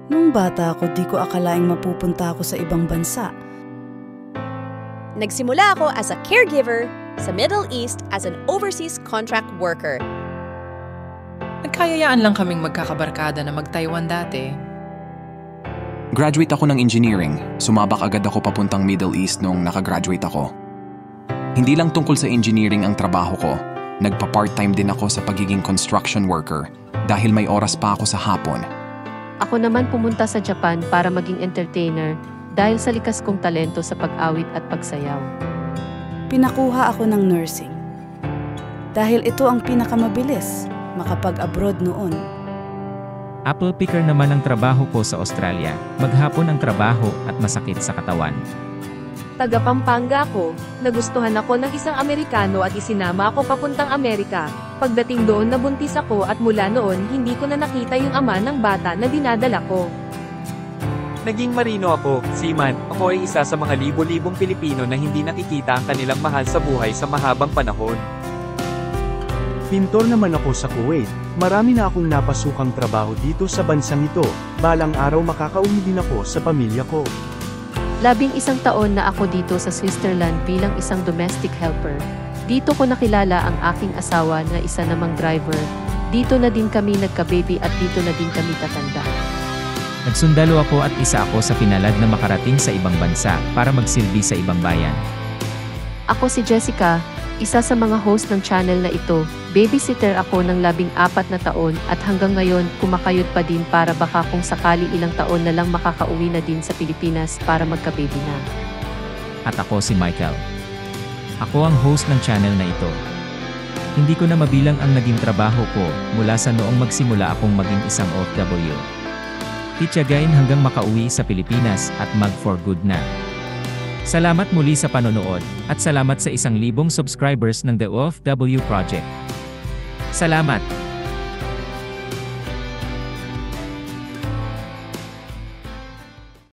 Nung bata ako, di ko akalaing mapupunta ako sa ibang bansa. Nagsimula ako as a caregiver sa Middle East as an overseas contract worker. Nagkayayaan lang kaming magkakabarkada na mag-Taiwan dati. Graduate ako ng engineering. Sumabak agad ako papuntang Middle East nung nakagraduate ako. Hindi lang tungkol sa engineering ang trabaho ko. Nagpa-part-time din ako sa pagiging construction worker dahil may oras pa ako sa hapon. Ako naman pumunta sa Japan para maging entertainer dahil sa likas kong talento sa pag-awit at pagsayaw. Pinakuha ako ng nursing. Dahil ito ang pinakamabilis makapag-abroad noon. Apple picker naman ang trabaho ko sa Australia. Maghapon ang trabaho at masakit sa katawan. Taga Pampanga ako. Nagustuhan ako ng isang Amerikano at isinama ako papuntang Amerika. Pagdating doon nabuntis ako at mula noon hindi ko na nakita yung ama ng bata na dinadala ko. Naging marino ako, seaman. Ako ay isa sa mga libo-libong Pilipino na hindi nakikita ang kanilang mahal sa buhay sa mahabang panahon. Pintor naman ako sa Kuwait. Marami na akong napasukang trabaho dito sa bansang ito. Balang araw makakauwi din ako sa pamilya ko. 11 taon na ako dito sa Switzerland bilang isang domestic helper. Dito ko nakilala ang aking asawa na isa namang driver. Dito na din kami nagka-baby at dito na din kami tatanda. Nagsundalo ako at isa ako sa pinalad na makarating sa ibang bansa para magsilbi sa ibang bayan. Ako si Jessica, isa sa mga host ng channel na ito. Babysitter ako ng 14 na taon at hanggang ngayon kumakayod pa din para baka kung sakali ilang taon na lang makakauwi na din sa Pilipinas para magka-baby na. At ako si Michael. Ako ang host ng channel na ito. Hindi ko na mabilang ang naging trabaho ko mula sa noong magsimula akong maging isang OFW. Tiyagain hanggang makauwi sa Pilipinas at mag for good na. Salamat muli sa panonood at salamat sa 1,000 subscribers ng The OFW Project. Salamat!